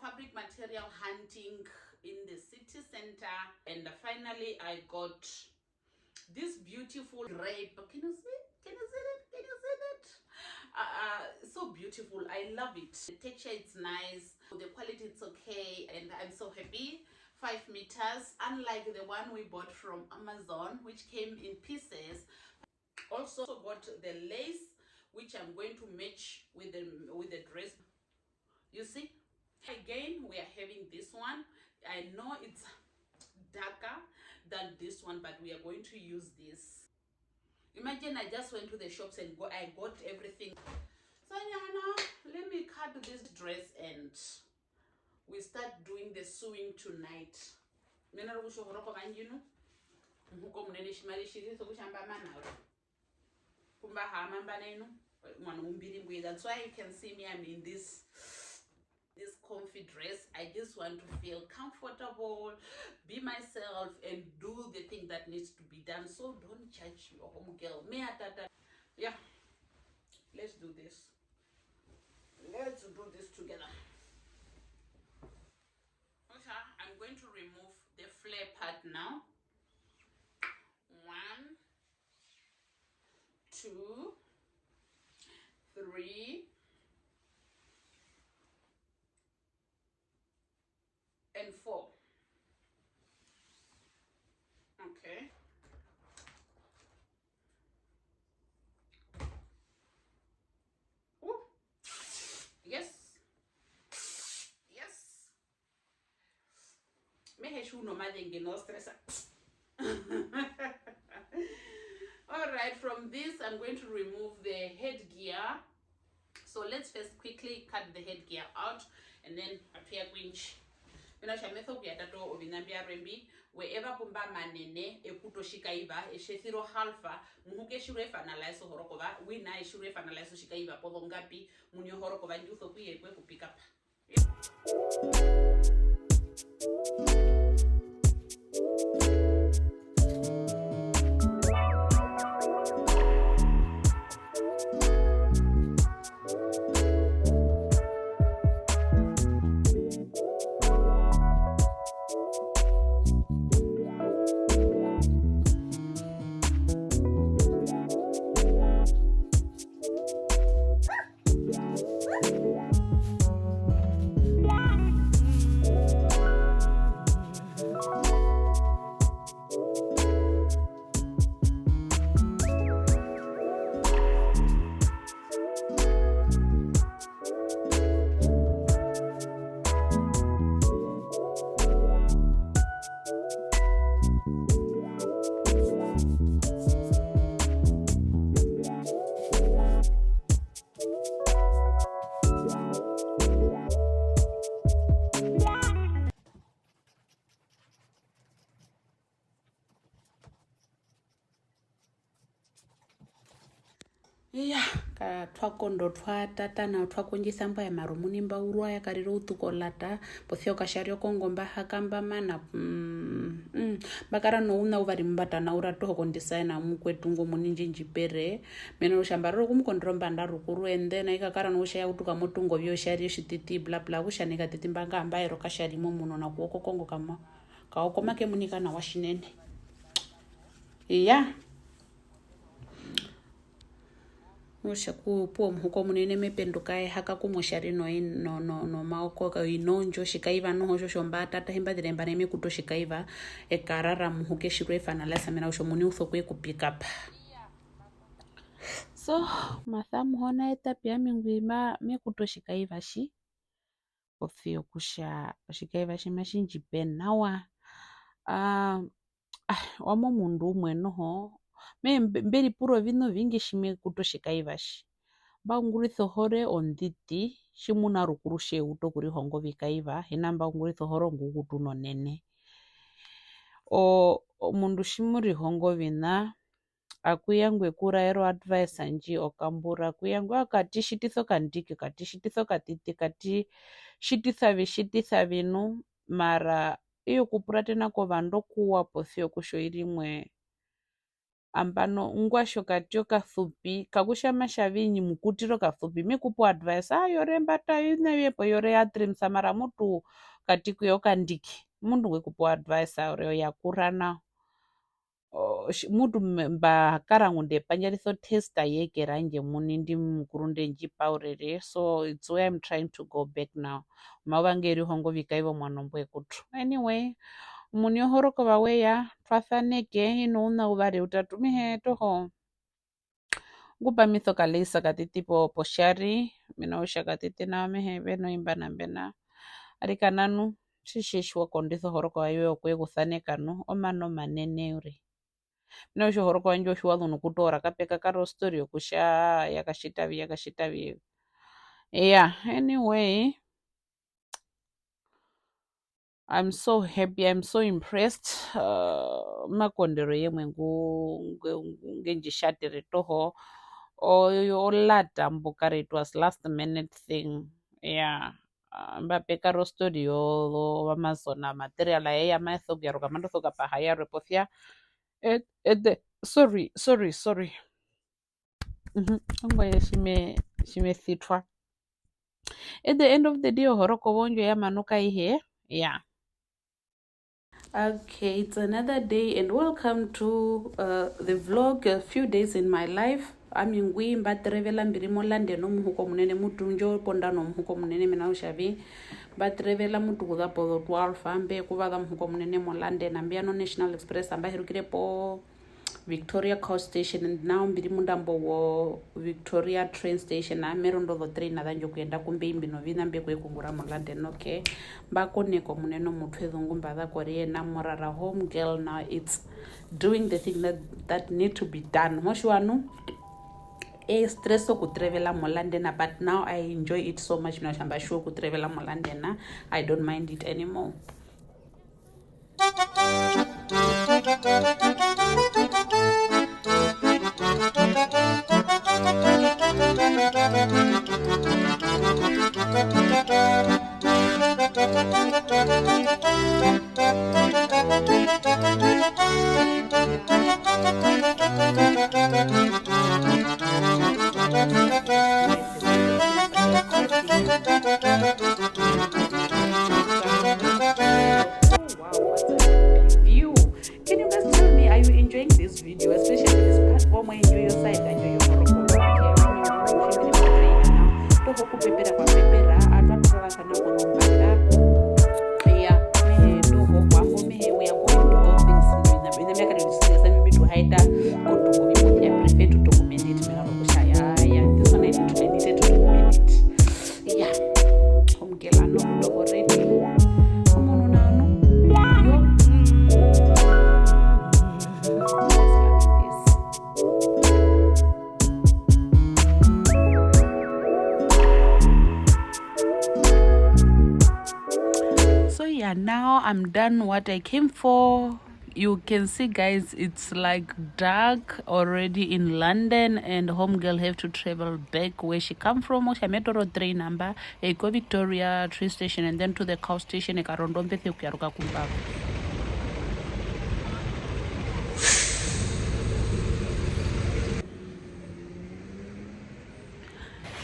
fabric material hunting in the city center, and finally I got this beautiful grape. Can you see? Can you see that? Can you see that? So beautiful. I love it. The texture, it's nice. The quality, it's okay, and I'm so happy. 5 meters, unlike the one we bought from Amazon, which came in pieces. Also got the lace, which I'm going to match with the dress. You see, again we are having this one. I know it's darker than this one, but we are going to use this. Imagine I just went to the shops and I got everything. So now let me cut this dress and we start doing the sewing tonight. That's why you can see me, I'm in this comfy dress. I just want to feel comfortable, be myself, and do the thing that needs to be done. So don't judge your home girl. Yeah, let's do this. Let's do this together. Okay, I'm going to remove the flare part now. 1, 2, 3, and 4. Okay. Ooh. Yes. Yes. No stress. All right, from this I'm going to remove the headgear. So let's first quickly cut the headgear out, and then appear winch. Wherever pumba manene ekuto shikaiva eshethiro halfa muhuke shure finalize horokova wina shure finalize shikaiva podongapi munyo horokova ndutho kuye kwe kupika pa. Yeah, ka twakondo twa tata na twakonjisa mba ya marumuni mba urwa ya kariro utukolata pothio kashario kongomba hakamba mana bakara no una uvari mbata na ura toho kondisaina mukwetungo muninji njipere meno shambariro kumukondromba ndarukuru ende na ikakara no ushaya utuka motungo byo shari shititi bla bla ushanika titimbanga ambairo kashari muno na kuoko kongo kama kaoko make munika na washinene. Yeah. Mushaku mhuko munene mependukae haka kumoshari no maoko ka inonjo shikaiva no hojo shomba tata himba diremba neme kuto shikaiva ekarara mhuke shirwe finalize mena ushomuni uthokwe kupick up. So mathamu hona etapia mingwima me kuto shikaiva shi ofio kusha shikaiva shi mashinji penawa wamo mundu umwe noho me mberi puro vino vingi shime kuto shikaivashi baunguritho hore onditi shimuna rukurushe uto kuri hongo vikaiva hina baunguritho horo ngugutu no nene o mundu shimuri hongo vina akuyangwe kura ero advice anji okambura kuyangwe akati shititho kandiki kati shititho katiti kati shititha vinu mara iyo kupura tena ko vando kuwa pothio kusho irimwe ambano ngwasho katyo kathupi kakushama shavinyi mukutiro kathupi mikupu advice yoremba tainayepo yore yatrimsa mara mutu katikuyo kandiki mundu ngwekupu advice aureo yakurana mutu mba karangunde panjariso testa yekeranje muni ndi mukurunde njipaurere so it's where I'm trying to go back now mavangeri hongo vikaivo mwanombo ekutu anyway muni ohoroko vaweya twathaneke inouna uvare utatu mihe toho ngupa mitho kalisa katitipo poshari mina usha katiti na mihe beno imbana bena arikananu shishishwa konditho horoko ayo okwe guthanekanu omano manene uri mina usha horoko wanje oshiwadhunu kutora kapeka karo story okusha yakashitavi yeah anyway I'm so happy. I'm so impressed. Makondero yemwe ngenjishatire toho. Olata mbukare it was last minute thing. Yeah. Mbapeka ro studio Amazona material ya mathoga rogamando thoga pahaya repofia. Sorry. Ngoye shime thitwa. At the end of the day horoko wonjo ya manuka ihe. Yeah. Okay, it's another day and welcome to the vlog a few days in my life. Ami ngwi mbatrevela mbiri molande no muhuko munene mutu njo ponda no muhuko munene mina ushavi mbatrevela mutu kuda podo 12 ambe kuva muhuko munene molande nambia no National Express amba hirukire po Victoria Coast Station and now mbiri mundambo wo Victoria train station amerondo the train nadanjo kuenda kumbe imbino vina mbe kwe kungura molande okay bakoneko muneno muthu edhungu mbadha kore na morara home girl now it's doing the thing that need to be done moshwanu stress kutrevela molandena but now I enjoy it so much mina shamba sure kutrevela molandena I don't mind it anymore. Video, especially this platform where enjoy your side and your horoko to hoku pepera kwa pepera atwatula kana kunombanda yeah me to hoku ambo me we are going to do things in the make it serious me to hide that go to go people I prefer to document it me no kushaya yeah this one I needed to document it yeah homgelano to already omono nano yo yeah, now I'm done what I came for. You can see guys it's like dark already in London and homegirl have to travel back where she come from. She metro train number go Victoria train station and then to the cow station ekarondompethe kuyaruka kumbavu.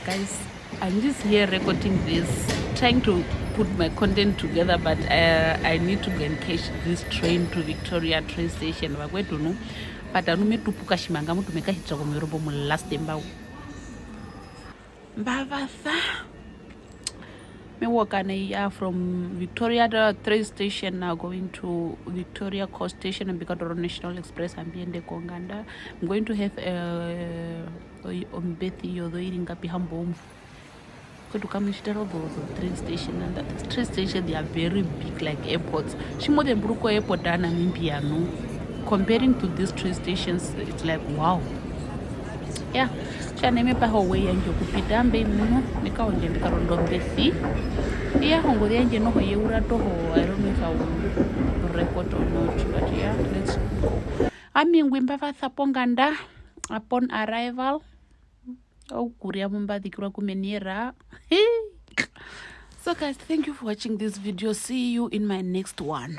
Guys, I'm just here recording this, trying to put my content together, but I need to go and catch this train to Victoria train station. Bagwetunu, but anume tupuka shimanga mutu meka hitako mirobo mu last mbau. Mbavasa. Me walk from Victoria train station now going to Victoria Coast Station and Bikadoro National Express and Biende Konganda. I'm going to have Ombethi Yodo eating Kapi Hambom. To come to the train station and that train station they are very big like airports. Shimo de Bruko airport dana Mimpiano. Comparing to these train stations, it's like wow. Yeah. Chaneme pa howe yanjo kupita mbe muno nika onje bikarondo mbesi. Yeah, hongori yanje no hoye ura toho. I don't know if I will record or not, but yeah, let's go. Ami ngwimba vatha ponganda upon arrival. Oh, kuria mumba dikura kumenira. So guys, thank you for watching this video. See you in my next one.